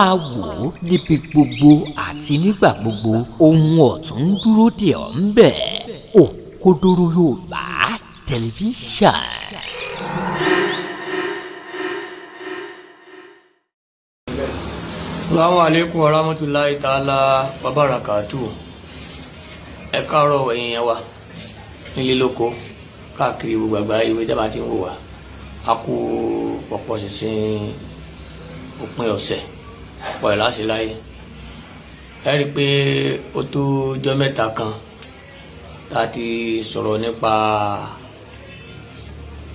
máa wò ó níbi gbogbo àti nígbà gbogbo ohun ọ̀tún ń dúró dè ọ́ ń bẹ̀. Òkodoro Yorùbá tẹlifíṣàn. Assalamu alaikum warahmatullahi ta'ala wabarakatuh. Ẹ káàárọ̀ ẹ̀yin yẹn wa nílé lóko káàkiri gbogbo àgbáyé ìwé dábàá tí ń wò wá. A kú pọ̀pọ̀ ṣinṣin òpin ọ̀sẹ̀ pọ̀ ẹ̀ láṣẹ láyé. Ẹ rí i pé ó tó ọjọ́ mẹ́ta kan tá a ti sọ̀rọ̀ nípa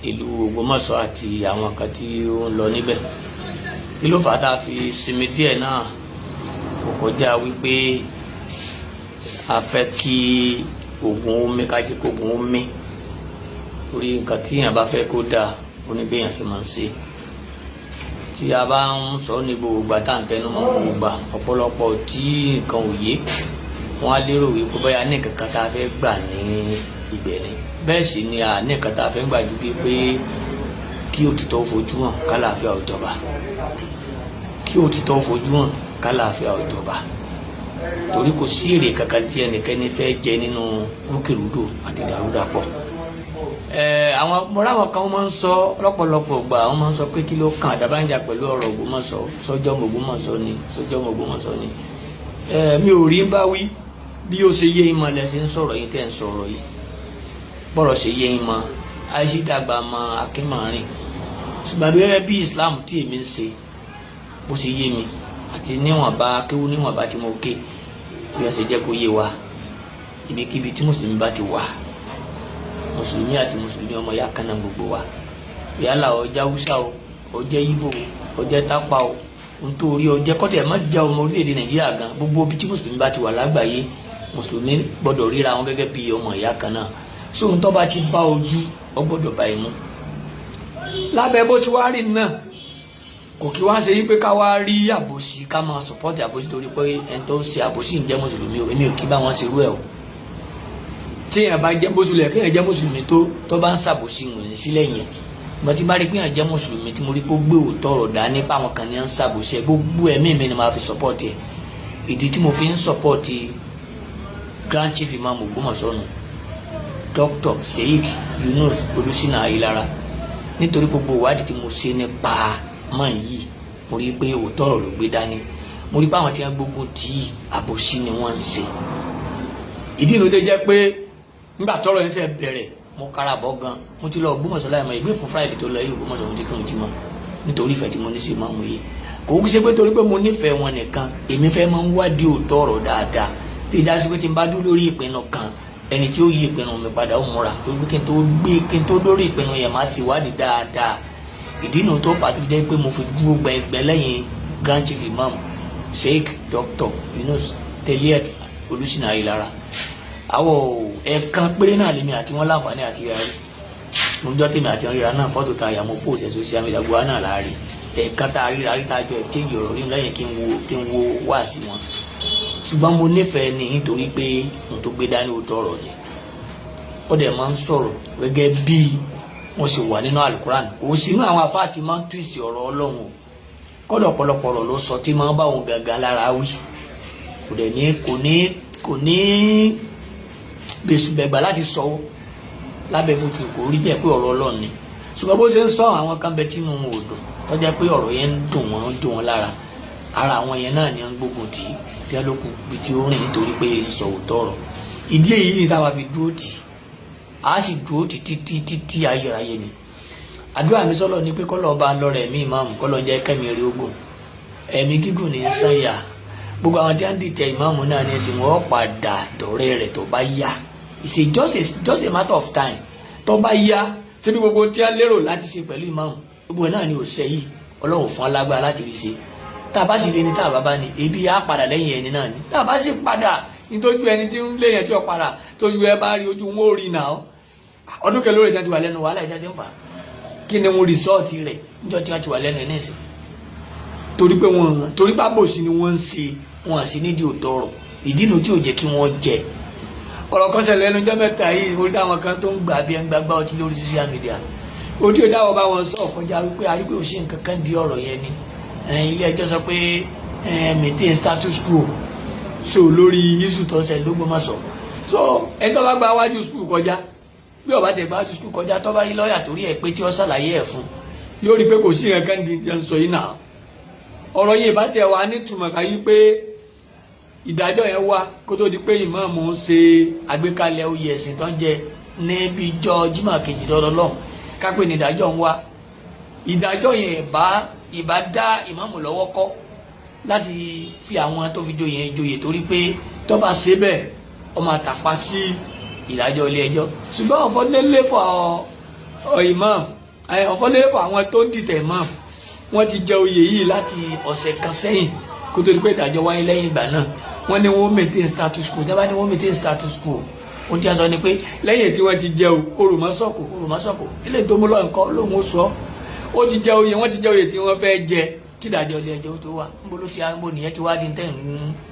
ìlú Ògbómọ̀ṣọ́ àti àwọn kan tí ó ń lọ níbẹ̀. Kí ló fà á tá a fi sinmi díẹ̀ náà? Kò kọjá wípé a fẹ́ kí ogun omi kájí kó ogun omi torí nǹkan tí èèyàn bá fẹ́ kó dáa oníbẹ̀yàn sì máa ń ṣe. Tí a bá ń sọ ní gbogbo ìgbà tá à ń tẹnu mọ́ gbogbo ìgbà ọ̀pọ̀lọpọ̀ tí nǹkan ò yé wọ́n á lérò wípé bóyá ní nǹkan kan tá a fẹ́ gbà ní ibẹ̀ ni. Bẹ́ẹ̀ sì ni a ní nǹkan tá a fẹ́ gbà ju bíi pé kí òtítọ́ fojú hàn kálàáfíà ó jọba. Kí òtítọ́ fojú hàn kálàáfíà ó jọba. Torí kò sí èrè kankan tí ẹnikẹ́ni fẹ́ jẹ nínú rúkèrúdò àti dàrúdàpọ̀. Àwọn mọ̀ráwọn kan máa ń sọ lọ́pọ̀lọpọ̀ gbà wọ́n máa ń sọ pé kí ló kan Àdàbànjà pẹ̀lú ọ̀rọ̀ Ògbómọ̀ṣọ́ sọ́jọ́ Ògbómọ̀ṣọ́ ni sọ́jọ́ Ògbómọ̀ṣọ́ ni. Mi ò rí bá wí bí ó ṣe yé yín mọ́ lẹ́sìn ń sọ̀rọ̀ yín tẹ́ ń sọ̀rọ̀ yìí. Bọ́rọ̀ ṣe yé yín mọ́ àìsídàgbà mọ́ akínmọ̀rin. Ṣùgbọ́n gẹ́gẹ́ bí Islam tí èmi ń ṣe bó ṣe yé mi àti níwọ̀nba kéwú níwọ̀nba tí mo ké bí wọ́n ṣe jẹ́ kó yé wa ibikíbi tí mùsùlùmí bá ti wà mùsùlùmí àti mùsùlùmí ọmọ ya kan náà gbogbo wa yálà ó jẹ́ Haúsá o ó jẹ́ Ìgbò ó jẹ́ Tápà o nítorí ó jẹ́ kọ́tẹ̀ má já ọmọ orílẹ̀-èdè Nàìjíríà gan gbogbo ibi tí mùsùlùmí bá ti wà lágbàáyé mùsùlùmí gbọ́dọ̀ ríra wọn gẹ́gẹ́ bí ọmọ ìyá kan náà sóhun tó bá ti bá ojú ó gbọ́dọ̀ bá imú lábẹ́ bó ti wá rí náà kò kí wá ṣe yí pé ká wá rí àbòsí ká máa sọpọ́tì àbòsí torí pé ẹni tó ṣe àbòsí ń jẹ́ mùsùlùmí o èmi ò kí bá wọn ṣerú ẹ̀ o tí èèyàn bá jẹ́ mùsùlùmí kéèyàn jẹ́ mùsùlùmí tó bá ń ṣàbòsí wò ní sílẹ̀ yẹn mo ti bá rí pé èèyàn jẹ́ mùsùlùmí tí mo rí pé ó gbé òótọ́ ọ̀rọ̀ dá nípa àwọn kan ní à ń ṣàbòsí ẹ̀ gbogbo ẹ̀mí mi ni màá fi sọpọ́tì ẹ̀ ìdí tí mo fi ń sọpọ́tì Grand Chief Imam Ògbómọ̀ṣọ́ nù Dr. Sheikh Yunus Olúṣínà Ayélára nítorí gbogbo ìwádìí tí mo ṣe nípa mọ̀ yìí mo rí pé òótọ́ ọ̀rọ̀ ló gbé dání mo rí pé àwọn tí wọ́n gbógun tí àbòsí ni wọ́n ń ṣe ìdí inú tó jẹ́ pé nígbà tọ́rọ̀ yẹn ṣe bẹ̀rẹ̀ mo karabọ̀ gan mo ti lọ Ògbómọ̀ṣọ́ láì mọ̀ ìgbé fún Friday tó lọ yìí Ògbómọ̀ṣọ́ mo ti kírun jímọ̀ nítorí ìfẹ́ tí mo ní sí máa mú yìí kò kí ṣe pé torí pé mo nífẹ̀ẹ́ wọn nìkan èmi fẹ́ máa ń wádìí òótọ́ ọ̀rọ̀ dáadáa tí ìdá sí pé tí n bá dúró lórí ìpinnu kan ẹni tí ó yí ìpinnu mi padà ó múra torí pé kí n tó dórí ìpinnu yẹn máa ti wádìí dáadáa ìdí inú tó fà á tó fi jẹ́ pé mo fi dúró gbẹ̀ngbẹ̀ lẹ́yìn Grand Chief Imam Sheikh Dr. Yunus Olúṣínà Ayélára àwọ̀ ẹ̀ẹ̀kan péré náà lèmi àti wọn láǹfààní àti ìyàrí mo jọ́ tèmi àti ìrìnà náà fọ́tò ta àyàmó post ẹ̀ social media gbogbo náà láàrin ẹ̀ẹ̀kan tá a ríra rí tá a jọ exchange ọ̀rọ̀ nínú lẹ́yìn kí n wo wá sí wọn ṣùgbọ́n mo nífẹ̀ẹ́ ní nítorí pé mo tó gbé dání òótọ́ ọ̀rọ̀ ni ó dẹ̀ máa ń sọ̀rọ̀ gẹ́gẹ́ bí wọ́n sì wà nínú alukuran kò sínú àwọn afáàtì máa ń túìsì ọ̀rọ̀ Ọlọ́run o kọ́dọ̀ ọ̀pọ̀lọpọ̀ ọ̀rọ̀ ló sọ tí máa ń bá òun gangan lára wí kò dẹ̀ ní kò ní bẹ̀sùbẹ̀gbà láti sọ ó lábẹ́ bó ti kò rí jẹ́ pé ọ̀rọ̀ Ọlọ́run ni ṣùgbọ́n bó ṣe ń sọ àwọn kan bẹ tínú wọn ò dùn tó jẹ́ pé ọ̀rọ̀ yẹn ń dùn wọ́n lára ara àwọn yẹn náà ni wọ́n ń gbógun tì í tí wọ́n ló kù bí tí ó rìn nítorí pé ń sọ òótọ́ ọ̀rọ̀ ìdí èyí ni táwa fi dúró tì í a sì dúró títí ayérayé ni àdúrà mi sọlọ ni pé kọlọ ọba lọrẹ mi ìmáàmù kọlọ jẹ kẹmi rí ogun ẹ̀mí gígùn ní sànyà gbogbo àwọn tí wọn dìtẹ̀ ìmáàmù náà ní ẹsìn wọn padà dọ̀rẹ́ rẹ̀ tó bá yá it's just a matter of time tó bá yá síbi gbogbo tí wọn lérò láti ṣe pẹ̀lú ìmáàmù gbogbo náà ni òṣè yìí Ọlọ́run fún alágbára láti rí ṣe tá a bá sì lé ní tá a bá bá ní ebi á padà lẹ́yìn ẹni náà ni tá a bá sì padà nítorí ẹni tí ń lé yẹn tí ó padà tójú ẹ bá rí ojú wọn ò rí náà ọdún kẹlẹ́ orí ìdájọ́ wà lẹ́nu wàhálà ìdájọ́ ń fà kí ni wọn rìsọ́ọ̀tì rẹ̀ níjọ́ tí wọ́n ti wà lẹ́nu ẹ̀ nẹ́sìn torí bábòsí ni wọ́n ń ṣe wọn sì nídìí òótọ́ ọ̀rọ̀ ìdí nu tí ò jẹ́ kí wọ́n jẹ ọ̀rọ̀ kan ṣẹlẹ̀ lẹ́nu jọ́ mẹ́ta yìí orí táwọn kan tó ń gbà bí ẹn gbàgbá ọtí lórí social media ojú ìdáwọ̀ bá wọn sọ kọjá wípé àrípé òṣì nǹkan kan di ọ̀rọ̀ yẹn ni ilé ẹjọ́ sọ pé maintain status quo so lórí isu tó ṣe l'Ógbómọ̀ṣọ́ so ẹjọ́ bá gba wájú skul kọjá bí ọba tẹ̀ gba wájú skul kọjá tó bá rí lọ́ọ̀yà torí ẹ̀ pé tí ó ṣàlàyé ẹ̀ fún yóò rí pé kò sí nǹkan di ti ń sọ yìí náà ọ̀rọ̀ yìí bá tẹ̀ wá nítumọ̀ ká yí pé ìdájọ́ yẹn wá kó tó di pé ìmáàmù ń ṣe àgbékalẹ̀ oyè ẹ̀sìn tó ń jẹ níbi ìjọ Jímọ̀ kejì lọ́dọọlọ́ ká pé ní ìdájọ́ ń wá ìdájọ́ yẹn ìbá dá ìmáàmù lọ́wọ́ kọ́ láti fi àwọn tó fi joyè torí pé tó bá ṣe bẹ́ẹ̀ ó máa tàpá sí ìdájọ́ ilé ẹjọ́ ṣùgbọ́n ọ̀fọ́lélé fọ ìmáàmù ọ̀fọ́lélé fọ àwọn tó dìtẹ̀ ìmáàmù wọ́n ti jẹ oyè yìí láti ọ̀sẹ̀ kan sẹ́yìn kó tó di pé ìdájọ́ wáyé lẹ́yìn ìgbà náà wọ́n ní wọ́n maintain status quo dábàá ní wọ́n maintain status quo ohun tí a sọ ni pé lẹ́yìn tí wọ́n ti jẹ orùmọ́sọ̀kò ilé tó mú lọ nǹkan lóhun ó sọ ó ti jẹ oyè wọ́n ti jẹ oyè tí wọ́n fẹ́ jẹ kí ìdájọ́ ilé ẹjọ́ tó wà níbo ló ti níbo nìyẹn ti wá di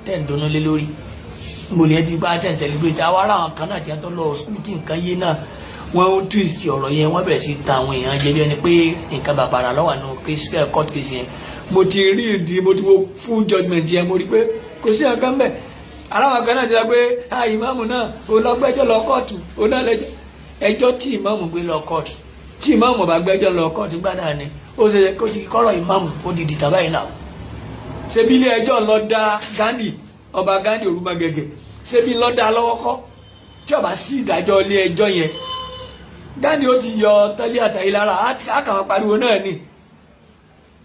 tẹ̀ ń dunnú lé lórí níbo nìyẹn ti bá tẹ̀ ń celebrate àwa ará àwọn kan náà ti tó lọ school tí nǹkan yé náà wọ́n twist ọ̀rọ̀ yẹn wọ́n bẹ̀rẹ̀ sí ta àwọn èèyàn jẹ bí ẹni pé nǹkan bàbàrà lọ́wọ́ àánú court case yẹn mo ti rí ìdí mo ti wo full judgement yẹn mo rí pé kò sí nǹkan bẹ́ẹ̀ aláwọn kan náà ti sọ pé ìmáàmù náà ò lọ gbẹ́jọ́ lọ kóòtù ò náà lẹ́jọ́ ẹjọ́ tí ìmáàmù gbé lọ kóòtù tí ìmáàmù bá gbẹ́jọ́ lọ kóòtù gbá náà ni ó ṣe kó ti kọ́rọ̀ ìmáàmù ó di dìtà báyìí náà ṣebí ilé ẹjọ́ lọ dá Gandhi ọba Gandhi Orúmọgẹ̀gẹ̀ ṣebí lọ dá lọ́wọ́ kọ́ tí ó bá sí ìdájọ́ ilé ẹjọ́ yẹn Gandhi ó ti yọ tọ́lé àtàyè lára àkàmọ́ pariwo náà ni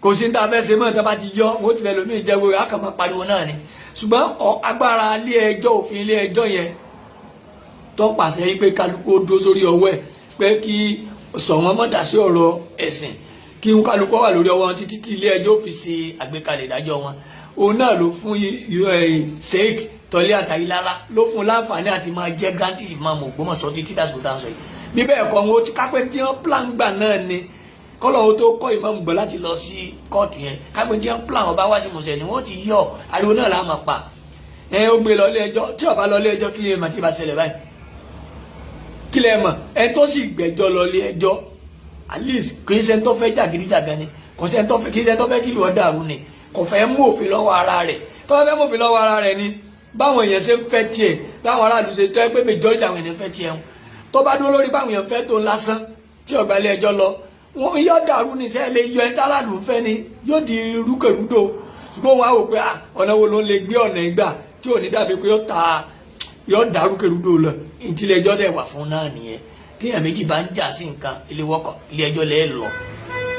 kò sí ní ta fẹ́ ṣe mọ́ tá bá ti yọ wọ́n ti fẹ́ lómi ìjẹ́wò àkàmọ́ pariwo náà ni ṣùgbọ́n agbára ilé ẹjọ́ òfin ilé ẹjọ́ yẹn tó pàṣẹ yí pé kálukú ó dó sórí ọwọ́ ẹ̀ pé kí sọ wọn mọ̀dà sí ọ̀rọ̀ ẹ̀sìn kí kálukú wà lórí ọwọ́ wọn títí tí ilé ẹjọ́ fi ṣe àgbékalẹ̀ ìdájọ́ wọn òun náà ló fún Sheikh Tọ́lé Àtàyílára ló fún láǹfààní àti máa jẹ́ granty ìmáàmù Ògbómọ̀ṣọ́ títí dásìkò tá à ń sọ yìí bíbẹ̀ ẹ̀kọ́ wọn ó ti kápẹ́ tí wọ́n plan gbà náà ni kọ́lọ̀ wo tó kọ́ ìmáàmù gbọ́ láti lọ sí kóòtù yẹn kápẹ́ tí wọ́n plan ọba wá sí mùsẹ̀ ni wọ́n ti yọ ariwo náà láàmà pa ó gbé lọ ilé ẹjọ́ tí ọba lọ ilé ẹjọ́ kí lè mà tí bá ṣẹlẹ̀ báyìí kí lè mọ̀ tó sì gbẹ́jọ́ lọ ilé ẹjọ́ at least kì í ṣe tó fẹ́ jàgídíjàgan ni kì í ṣe tó fẹ́ kí lùọ́ dàrú ni kò fẹ́ mú òfin lọ́wọ́ ara rẹ̀ tó fẹ́ mú òfin lọ́wọ́ ara rẹ̀ ni báwọn èèyàn ṣe ń fẹ́ tiẹ̀ báwọn aráàlú ṣe tẹ́ pé majority àwọn èèyàn fẹ́ tiẹ̀ tó bá dúró lórí báwọn èèyàn fẹ́ tó lásán tí ọgbà ilé ẹjọ́ lọ wọn yóò dàrú ní sẹ́ẹ̀ lè yọ ẹ̀ńtà aráàlú fẹ́ ni yóò di rúkèrúdò ṣùgbọ́n wọn á wò pé ọ̀nà wo ló ń lè gbé ọ̀nà ìgbà tí ò ní dàbí pé yóò dà rúkèrúdò lọ ìdílé ẹjọ́ dẹ̀ wà fún náà nìyẹn tíyàn méjì bá ń jà sí nǹkan ilé ẹjọ́ lẹ́ẹ̀ lọ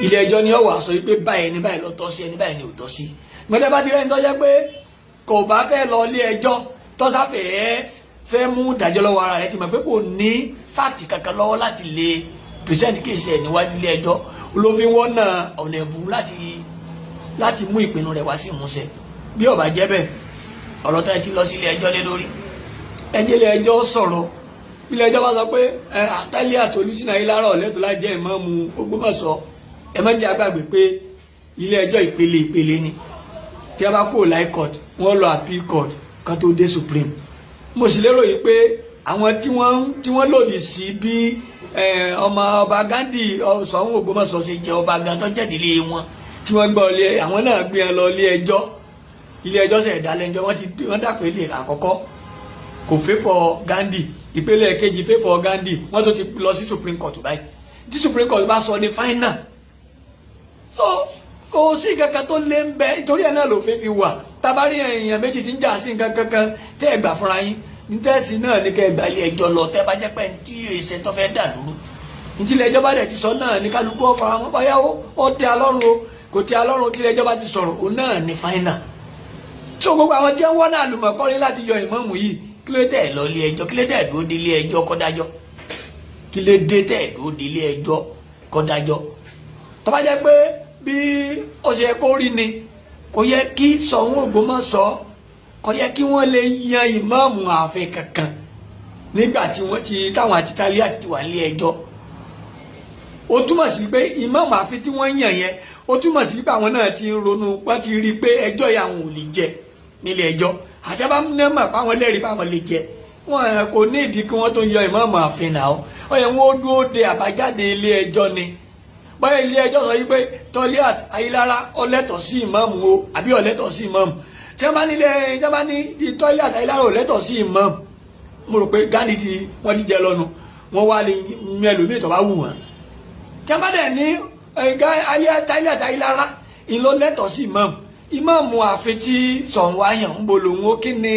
ilé ẹjọ́ ni ó wá sọ pé báyìí ẹni báyìí ló tọ́ sí ẹni báyìí ni ò tọ́ sí gbọ́dọ̀ bá ti rẹ́ni tó jẹ́ pé kò bá fẹ́ lọ ilé ẹjọ́ fẹ́ mú ìdájọ́ lọ́wọ́ ara rẹ̀ ti mọ̀ pé kò ní fáàtì kankan lọ́wọ́ láti lè present case ẹ̀ níwájú ilé ẹjọ́ olófin wọ́n náà ọ̀nà ẹ̀bùrú láti mú ìpinnu rẹ̀ wá sí ìmúṣẹ bí ó bá jẹ́ bẹ́ẹ̀ ọ̀rọ̀ tó ti lọ sí ilé ẹjọ́ lé lórí ẹjẹ́ ilé ẹjọ́ sọ̀rọ̀ ilé ẹjọ́ bá sọ pé Tọ́lé Olúṣínà Ayílára ọ̀lẹ́tọ̀ láti jẹ́ ìmáàmù Ògbómọ̀ṣọ́ ẹ má jẹ́ àgbàgbé pé ilé ẹjọ́ ìpele ni tí a bá kó high court wọ́n lọ appeal court kan tó dé supreme mo sì lérò yìí pé àwọn tí wọ́n lòdì sí bí ọba Gandhi Ṣọ̀ún Ògbómọ̀ṣọ́ ṣe jẹ ọba gan tó jẹ́ ìdílé wọn tí wọ́n gbọ́ ilé àwọn náà gbé wọn lọ ilé ẹjọ́ ṣe ìdálẹ́jọ́ wọ́n dàpọ̀ ilé àkọ́kọ́ kò fẹ́fọ̀ Gandhi ìpele kejì fẹ́fọ̀ Gandhi wọ́n tó ti lọ sí supreme court báyìí tí supreme court bá sọ ní final so kò sí kankan tó lé ń bẹ nítorí ẹ̀ náà ló fẹ́ fi wà tabari èèyàn méjì tí ń jà sí nǹkan kankan tẹ́ ẹ gbà fúnra yín ní tẹ́sí náà ní kẹ́ ẹ gbà ilé ẹjọ́ lọ tẹ́ bá jẹ́ pé tí èsè tó fẹ́ dà lóru ìdílé ẹjọ́ bá dẹ̀ ti sọ náà ní kálukú ọ̀fà wọn báyà ó tẹ́ alọ́run o kò tẹ́ alọ́run tí ilé ẹjọ́ bá ti sọ̀rọ̀ òun náà ní final tó gbogbo àwọn tí wọ́n náà lùmọ̀kọ́rí láti yọ ìmáàmù yìí kí ló dé lọ ilé ẹjọ́ kí ló dé dúró dé ilé ẹjọ́ kó dájọ́ kí ló dé tẹ̀ dúró dé ilé ẹjọ́ kó dájọ́ tó bá jẹ́ pé bí ó ṣe kó rí ni kò yẹ kí Ṣọ̀ún Ògbómọ̀ṣọ́ kò yẹ kí wọ́n lè yan ìmáàmù ààfin kankan nígbà tí táwọn àti Tálíà ti wà nílé ẹjọ́ ó túmọ̀ sí pé ìmáàmù ààfin tí wọ́n yàn yẹn ó túmọ̀ sí pé àwọn náà ti ń ronú wọ́n ti rí i pé ẹjọ́ yẹn àwọn ò lè jẹ nílé ẹjọ́ àjẹbá nẹ́mà páwọn lẹ́rìí páwọn lè jẹ wọn kò ní ìdí kí wọ́n tó yan ìmáàmù ààfin náà ó yẹ wọ́n dúró de àbájáde ilé ẹjọ́ ni báyìí ilé ẹjọ́ sọ yí pé Toliat Ayílára ọlẹ́tọ̀ sí ìmáàmù o àbí ọlẹ́tọ̀ sí ìmáàmù tí wọ́n bá ní Toliat Ayílára ọlẹ́tọ̀ sí ìmáàmù mo rò pé Gandhi wọ́n ti jẹ lọ́nu wọ́n wá lè mẹ́lòmíì tó bá wù wọ́n tí wọ́n bá dẹ̀ ní Toliat Ayílára ìlọlẹ́tọ̀ sí ìmáàmù ìmáàmù àfi tí sọ̀nwáyàn ń bolo wọn kí ni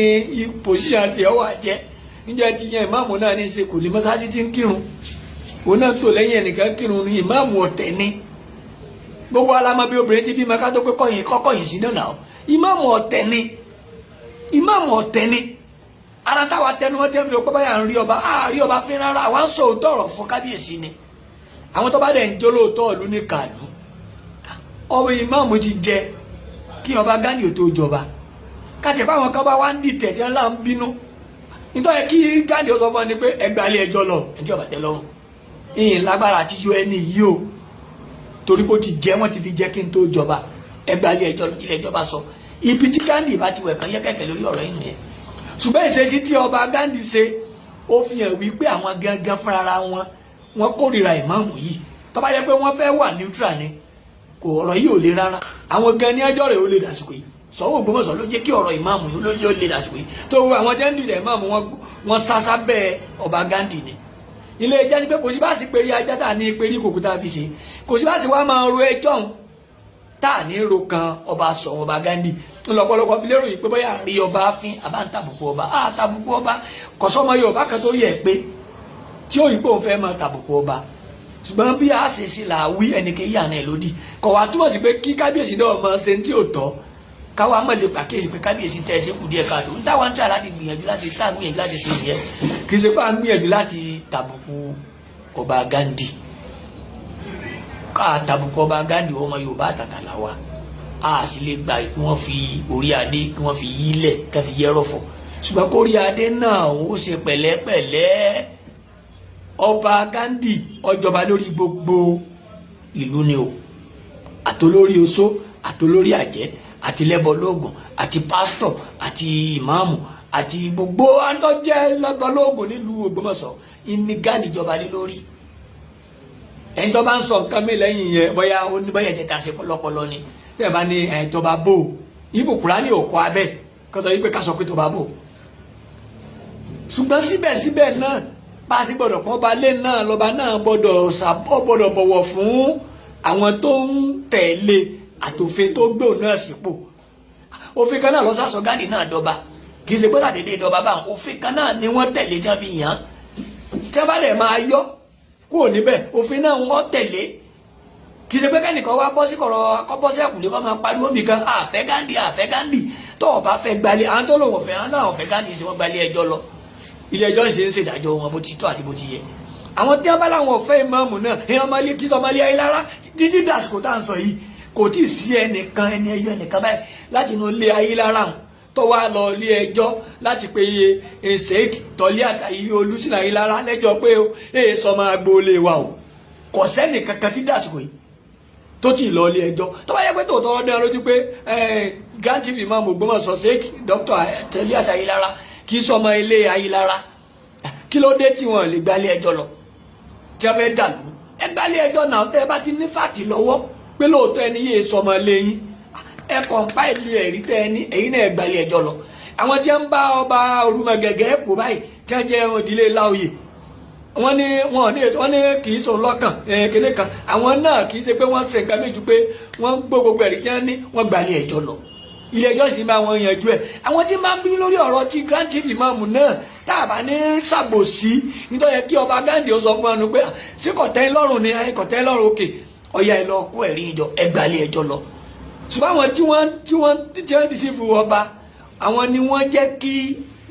pòsíṣàn tiẹ̀ wà jẹ́ níjẹ́ ti yẹn ìmáàmù náà ní í ṣe kò lè mọ́sáàsì tí ń kírun òun náà tó lẹ́yìn ẹnìkan kírun ní ìmáàmù ọ̀tẹ̀ ni gbogbo alamọ bí obìnrin ti bímọ ká tó pé kọ́kọ́yìn sí náà ìmáàmù ọ̀tẹ̀ ni ìmáàmù ọ̀tẹ̀ ni ara táwa tẹnu wọn tẹ́ fi ọpẹ́ báyà ń rí ọba rí ọba fín rárá àwa ń sọ òótọ́ ọ̀rọ̀ fún kábíyèsí ni àwọn tó bá dẹ̀ ń jó lóòótọ́ ìlú ní kàlú ọmọ ìmáàmù ti jẹ kí ọba Gandhi ò tó jọba káàtẹ̀ fáwọn kan bá wá ń dìtẹ̀ tí wọ́n là ń bínú nítorí kí Gandhi ó sọ fún ọ ni pé ẹgbàá ilé ẹjọ́ lọ ẹjọ́ bàtẹ́ lọ́rùn ìyìn lágbára àti yọ ẹni yìí o torí bó ti jẹ wọ́n ti fi jẹ kí n tó jọba ẹgbàá ilé ẹjọ́ ilé ẹjọ́ bá sọ ibi tí Gandhi bá ti wẹ̀ kàn yẹ kẹ̀kẹ́ lórí ọ̀rọ̀ yìí nìyẹn ṣùgbọ́n ìṣesí tí ọba Gandhi ṣe ó fi hàn wípé àwọn gangan fúnra wọn kórìíra ìmáàmù yìí tó bá yẹ pé wọ́n fẹ́ wà neutral ni kò ọ̀rọ̀ yìí ò le rárá àwọn gan ní ẹjọ́ rẹ̀ ó lè dàsìkò yìí Sọ̀wọ́ Ògbómọ̀ṣọ́ ló jẹ́ kí ọ̀rọ̀ ìmáàmù yìí ó lè dàsìkò yìí tó àwọn jẹ́ ń dìde ìmáàmù wọn sásá bẹ́ẹ̀ ọba Gandhi ni ilé ẹjọ́ sí pé kò sí bá sì péré ajá tá à ní péré kòkó tá a fi ṣe kò sí bá sì wá máa ro ẹjọ́ ọ̀hún tá à ní ro kan ọba Sọ̀wọ́ ọba Gandhi ńlọpọlọpọ fi lérò yìí pé bóyá rí ọba fín àbá ń tàbùkù ọba tàbùkù ọba kọ̀sọ́mọ Yorùbá kan tó yẹ pé tí ó yìí pé òun fẹ́ máa tàbùkù ọba ṣùgbọ́n bí a ṣe ṣe là wí ẹnìkan yà náà lódì kọ̀ wá túmọ̀ sí pé kí kábíyèsí náà máa ṣe tí ò tọ́ káwa mọ̀ lè pàkíyèsí pé kábíyèsí tẹ̀ ṣe kù díẹ̀ káàdó ń táwọn ń tà láti gbìyànjú láti ṣe ìyẹn kì í ṣe pé à ń gbìyànjú láti tàbùkù ọba Gandhi ká tàbùkù ọba Gandhi ọmọ Yorùbá àtàtàlà wa a sì lè gbà kí wọ́n fi orí adé kí wọ́n fi yílẹ̀ kí wọ́n fi yẹ́rọ̀ fọ̀ ṣùgbọ́n kórí adé náà ó ṣe pẹ̀lẹ́pẹ̀lẹ́ ọba Gandhi ọjọba lórí gbogbo ìlú ni o àtolórí oṣó àtolórí àjẹ́ àti lẹ́bọ̀lóògùn àti pásítọ̀ àti ìmáàmù àti gbogbo àtọ́jẹ́ lẹ́bọ̀lóògùn nílùú Ògbómọ̀ṣọ́ ìní Gandhi jọba lé lórí ẹni tó bá ń sọ nǹkan mi lẹ́yìn yẹn bóyá oníbọ̀yẹ̀ jẹta ṣe pọlọpọlọ ni bẹ́ẹ̀ bá ní tọba bò ibùkúrá ní òkú abẹ́ kọ́tọ̀ yí pé ká sọ pé tọba bò ṣùgbọ́n síbẹ̀síbẹ̀ náà bá a sì gbọ́dọ̀ pọ́n ba lé náà lọ́ba náà gbọ́dọ̀ bọ̀wọ̀ fún àwọn tó ń tẹ̀lé àtòfin tó gbé òun náà sípò òfin kan náà lọ sásọ Gandhi náà dọba kì í ṣe pé sàdédé dọba báwọn òfin kan náà ni wọ́n tẹ̀lé tí wọ́n fi yàn án tí wọ́n bá lè máa yọ kúrò níbẹ̀ òfin náà wọ́n tẹ̀lé kì í ṣe pé kẹ́nìkan wá bọ́ sí kọ̀rọ̀ kọ́ bọ́ sí ẹ̀kúlé kọ́ máa pariwo mi kan àfẹ́ Gandhi tó o bá fẹ́ gbalẹ̀ àwọn tó lòun ọ̀fẹ́ àwọn náà ọ̀fẹ́ Gandhi ṣe wọ́n gbalẹ̀ ẹjọ́ lọ ilé ẹjọ́ ṣe ń ṣèdájọ́ wọn bó ti tọ́ àti bó ti yẹ àwọn tí wọ́n bá láwọn ọ̀fẹ́ ìmáàmù náà èèyàn máa lé kí sọmọlé Ayílára títí dàsìkò tá à ń sọ yìí kò tí ì sí ẹnìkan báyìí láti inú ilé Ayílára hàn tó wá lọ ilé ẹjọ́ láti pe Sheikh Toliat Olúṣínà Ayílára lẹ́jọ́ pé èè sọmọ agboolé wa o kò sẹ́nì kankan tí dàsìkò yìí tó ti lọ ilé ẹjọ́ tó bá yẹ pé tòótọ́ ọdún lójú pé Grand Chief Imam Ògbómọ̀ṣọ́ Sheikh Dr. Toliat Ayílára kì í sọmọ ilé Ayílára kí ló dé tí wọn lè gbalé ẹjọ́ lọ tí wọn fẹ́ dàlú ẹ gbalé ẹjọ́ náà tẹ́ ẹ bá ti ní fàtì lọ́wọ́ pé lóòótọ́ ẹni yéé sọmọ lẹ́yìn ẹ kọ̀ǹpá ìlú ẹ̀rí tẹ́ ẹni èyí náà gbalé ẹjọ́ lọ àwọn tí wọn bá ọba Orúmọgẹ̀gẹ̀ pò báyìí tí wọn jẹ ìdílé Láòyè wọn ní kì í sọ lọ́kàn kéde kan àwọn náà kì í ṣe pé wọ́n ṣe nǹkan méjì pé wọ́n gbọ́ gbogbo ẹ̀rí tí wọ́n ní wọ́n gbalé ẹjọ́ lọ ilé ẹjọ́ sì bá wọn yanjú ẹ̀ àwọn tí máa ń bí lórí ọ̀rọ̀ tí Grand Chief Imam náà tá a bá ní ṣàbòsí nítorí kí ọba Gandhi ó sọ fún wọn pé ṣé kọ̀tẹ́ lọ́rùn ni kọ̀tẹ́ lọ́rùn òkè ọ̀yà ẹ̀ lọ kó ẹ̀rí ìjọ ẹgbàlẹ̀ ẹjọ́ lọ ṣùgbọ́n àwọn tí wọ́n ti sí fún ọba àwọn ni wọ́n jẹ́ kí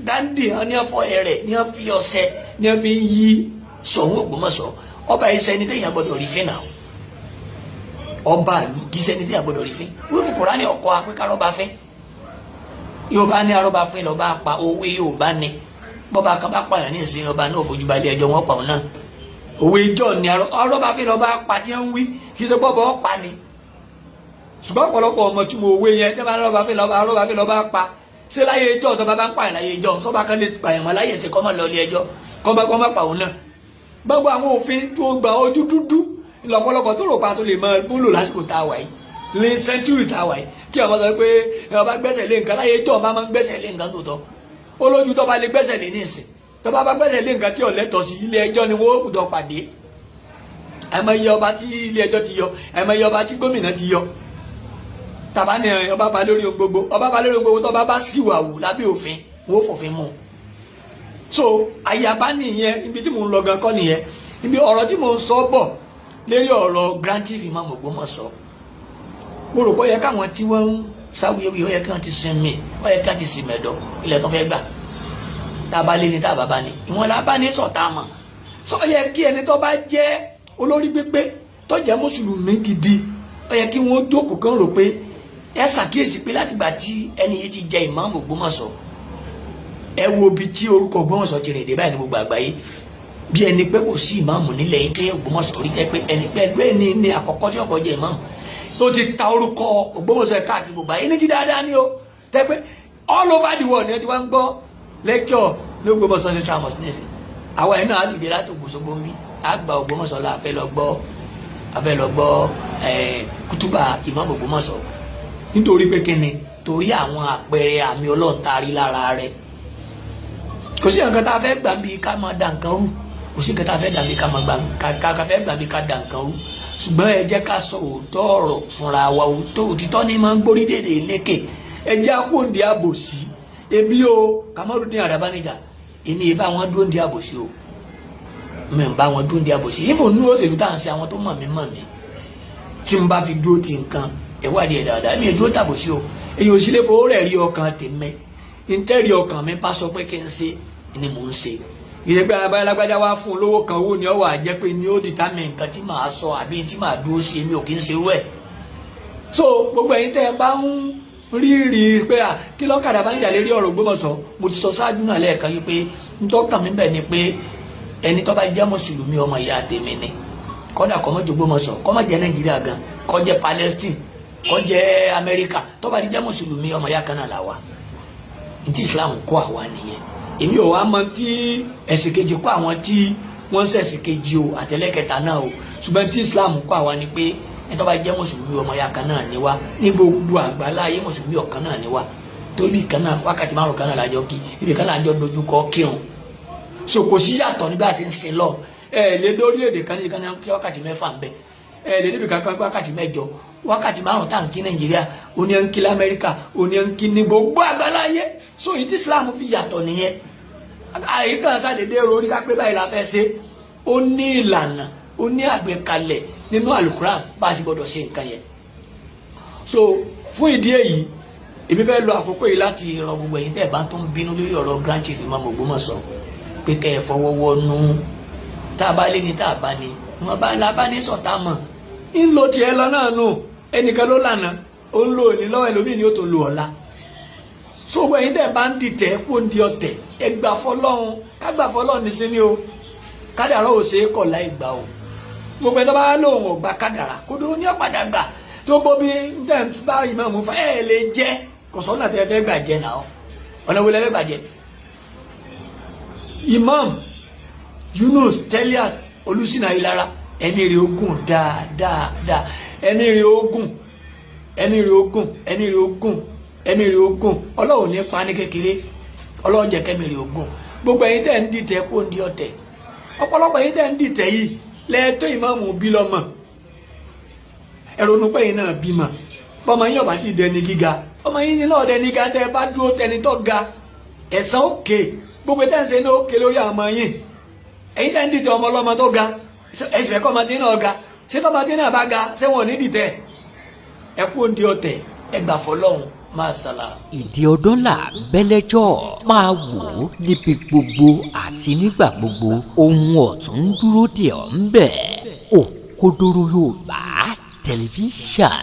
Gandhi ní ọ̀fọ̀ ẹ̀rẹ̀ ní wọ́n fi ọṣẹ ní wọ́n fi ń yí Ṣọ̀ún Ògbómọ̀ṣọ́ ọba ẹ̀ṣẹ̀ ní téèyàn gbọ́dọ̀ rí fẹ́ náà ọba àlù jíṣẹ́ ní tí a gbọ́dọ̀ rí fín wíwú Kùránì ọkọ̀ apẹ́ká lọ́ba fín Yorùbá ní arọ́ba fín lọ́ba pa òwe Yorùbá ní bọ́ba kan bá pààyàn ní ìsìn ọba náà fojú balẹ̀ ẹjọ́ wọn pa òun náà òwe ìjọ ní arọ́ba fín lọ́ba pa tí ń wí kí ló bọ́bọ́ pa ni ṣùgbọ́n ọ̀pọ̀lọpọ̀ ọmọ tí mo wé yẹn tẹ́ bá arọ́ba fín lọ́ba pa ṣé láyé ìjọ tó bá ń pààyàn láyé ìjọ sọ́ba kan lè pààyàn mọ́ láyé ìsìn kọ́mọ lọ ilé ẹjọ́ kọ́mọ pa òun náà gbogbo àwọn òfin tó gba ojú dúdú lọ́pọ̀lọpọ̀ tó rò pa tó lè máa bólò lásìkò tá a wà yìí ní sẹ́ńtúrì tá a wà yìí kí ọmọ sọ pé ọba gbẹ́sẹ̀ lé nǹkan láyé jọ́ ọba máa ń gbẹ́sẹ̀ lé nǹkan tó tọ́ ó lójú tó bá lè gbẹ́sẹ̀ lé ní ìsìn tó bá gbẹ́sẹ̀ lé nǹkan tí ò lẹ́tọ̀ọ́ sí ilé ẹjọ́ ni wọ́n kùtọ̀ pàdé àìmọye ọba tí ilé ẹjọ́ ti yọ àìmọye ọba tí gómìnà ti yọ tàbá ní ọba bá lórí gbogbo ọba bá lórí gbogbo tó bá bá síwà wù lábẹ́ òfin wọ́n fòfin mú so àyàbá nìyẹn ibi tí mò ń lọ gan kọ́ nìyẹn ibi ọ̀rọ̀ tí mò ń sọ bọ̀ lérí ọ̀rọ̀ Grand Chief Imam Ògbómọ̀ṣọ́ mo rò pé ó yẹ káwọn tí wọ́n ń sáwìyẹ́wìyẹ́ ó yẹ kí wọ́n ti sinmi ó yẹ kí wọ́n ti sì mẹ́dọ̀ ilẹ̀ tó fẹ́ gbà tába lé ní tába bá ní ìwọ̀n la bá ní sọ̀tà mọ̀ sọ yẹ kí ẹni tó bá jẹ́ olórí pípé tó jẹ́ mùsùlùmí gidi ó yẹ kí wọ́n jókòó kan rò pé ẹ ṣàkíyèsí pé látìgbà tí ẹni yìí ti jẹ Imam Ògbómọ̀ṣọ́ ẹ wo ibi tí orúkọ Ògbómọ̀ṣọ́ ti rìn dé báyìí ní gbogbo àgbáyé bí ẹni pé kò sí ìmáàmù nílẹ̀ yìí ní Ògbómọ̀ṣọ́ orí jẹ́ pé ẹni pẹ̀lú ẹni ní àkọ́kọ́ tí ọkọ̀ jẹ́ ìmáàmù tó ti ta orúkọ Ògbómọ̀ṣọ́ káàkiri gbogbo àyè ní ti dáadáa ní o tẹ́ pé all over the world ni ẹ ti wá ń gbọ́ lecture ní Ògbómọ̀ṣọ́ Central Mosque nísìn àwa ẹ̀ náà á dìde láti Ògbóṣogbo ń bí á gba Ògbómọ̀ṣọ́ la afẹ́ lọ gbọ́ kútúbà Imam Ògbómọ̀ṣọ́ nítorí pé kíni torí àwọn àpẹẹrẹ àmì Ọlọ́run tá a rí lára rẹ̀ kò sí nǹkan tá a fẹ́ gbà bí ká máa da nǹkan rú kò sí nǹkan tá a fẹ́ gbà bí ká máa gbà bí ká da nǹkan rú ṣùgbọ́n ẹ jẹ́ ká sọ òótọ́ ọ̀rọ̀ fúnra wa òtítọ́ ni máa ń gbórí dèdè lékè ẹ jẹ́ àkóǹdì àbòsí ebi o Kamarudin Adabanija èmi ìbá wọn dúró di àbòsí o mi ń bá wọn dúró di àbòsí ìfò nú òṣèlú tá à ń ṣe àwọn tó mọ̀ mí tí n bá fi dúró ti nǹkan ẹ̀wádìí ẹ̀ dáadáa mi ò dúró tàbòsí o èyí ò sí lè fowó rẹ̀ rí ọkàn tèmi ntẹ́rì ọkàn mi bá sọ pé kí n ṣe ni mò ń ṣe ìrẹ́gbẹ́ alágbájá wá fún olówó kan owó ni ó wà jẹ́ pé ni ó dìtámì nǹkan tí màá sọ àbí tí màá dúró sí èmi ò kí ń ṣe wẹ̀ so gbogbo ẹ̀yin tẹ́ ẹ bá ń rí pé kí lọ́kadà bá ń jà lérí ọ̀rọ̀ Ògbómọ̀ṣọ́ mo ti sọ ṣáájú náà lẹ́ẹ̀kan yìí pé ntọ́kàn mi bẹ̀ ni pé ẹni tó bá jẹ́ mùsùlùmí ọmọ ìyá tèmi ni kọ́dà kọ́ mọ́ jẹ́ Ògbómọ̀ṣọ́ kọ́ mọ́ jẹ́ Nàìjíríà gan kọ́ jẹ́ Palestine kọ́ jẹ́ Amẹ́ríkà tó bá jẹ́ mùsùlùmí ọmọ ìyá kan náà làwà ní Islam kọ́ àwa nìyẹn èmi ò wá mọ tí ẹ̀sìn kejì kọ́ àwọn tí wọ́n ń ṣẹ̀sìn kejì o àtẹlẹ́kẹta náà o ṣùgbọ́n tí Islam kọ́ àwa ni pé ẹni tó bá jẹ́ mùsùlùmí ọmọ ya kan náà ni wá ní gbogbo àgbáláyé mùsùlùmí ọ̀kan náà ni wá tóbi kan náà wákàtí márùn kan náà lájọ kí ibi kan náà lájọ dojúkọ kírun so kò sí yàtọ̀ nígbà tí ń sin lọ lè dórílẹ̀-èdè kan ní kan kí wákàtí mẹ́fà ń bẹ lè débi kan wákàtí mẹ́jọ wákàtí márùn tá à ń kí Nàìjíríà oní ń kí l'Amẹ́ríkà oní ń kí ní gbogbo àgbáláyé so èyí tí Islam fi yàtọ̀ nìyẹn àyíká sàdédé orí kápẹ́ báyìí la fẹ́ ṣe ó ní ìlànà ó ní àgbékalẹ̀ nínú Al-Qur'an bá a ṣe gbọdọ̀ ṣe nǹkan yẹn so fún ìdí èyí èmi fẹ́ lo àkókò yìí láti rọ gbogbo ẹ̀yin tẹ́ ẹ̀ bá tó ń bínú lórí ọ̀rọ̀ Grand Chief Imam Ògbómọ̀ṣọ́ pé kẹ́ ẹ fọwọ́ wọnú tá a bá lé ní tá a bá ní wọn bá la bá ní sọ̀tá mọ̀ ń lo tiẹ̀ lọ náà nù ẹnìkan ló lànà ó ń lo òní lọ́wọ́ ẹlòmíì ni ó tó lo ọ̀la so gbogbo ẹ̀yin tẹ́ ẹ̀ bá ń dìtẹ̀ kó ń di ọ̀tẹ̀ ẹ gbà fọlọ́run ká gbà fọlọ́run ní sinmi o kádàrá ò ṣe é kọ̀ láì gbà o gbogbo ẹ̀ tó bá lóun ò gba kádàrá kó dúró ní ọ̀padà gbà tó gbóbi tẹ̀ ń bá ìmáàmù fa ẹ̀ lè jẹ́ kò sọ́nà tẹ́ fẹ́ gbà jẹ náà ọ̀nà wo lẹ fẹ́ gbà jẹ. Imam Yunus Teliat Olùsínà Ìlara ẹni rí ogún dáadáa ẹni rí ogún ọlọ́run ní pa ní kékeré ọlọ́run jẹ́ kẹ́mi rí ogún gbogbo ẹ̀yin tẹ́ ń dìtẹ̀ kó ń di ọ̀tẹ̀ ọ̀pọ̀lọpọ̀ ẹ̀yin tẹ́ ń dìtẹ̀ yìí lẹ́ẹ̀tọ́ ìmáàmù bí lọ́mọ ẹ̀rọ̀nù pẹ̀yìn náà bímọ bọ́mọ yín ọ̀bá ti dẹni gíga ọmọ yín ní náà dẹni gíga tẹ́ ẹ bá dúró tẹni tó ga ẹ̀san òkè gbogbo tẹ́ ń ṣe ní òkè lórí àwọn ọmọ yín ẹ̀yin tẹ́ ń dìtẹ̀ ọmọ ọlọ́mọ tó ga ẹ̀sìn ẹ̀kọ́ ọmọdé náà ga ṣé tọ́mọdé náà bá ga ṣé wọn ò ní dìtẹ̀ ẹ kú òǹdí ọ̀tẹ̀ ẹ gbà fọlọ́hún máa ṣàlà. ìdí ọdún là bẹ́lẹ́jọ́ máa wò ó níbi gbogbo àti nígbà gbogbo ohun ọ̀tún dúró dè ọ́ ń bẹ̀ Òkodoro Yorùbá tẹlifíṣàn.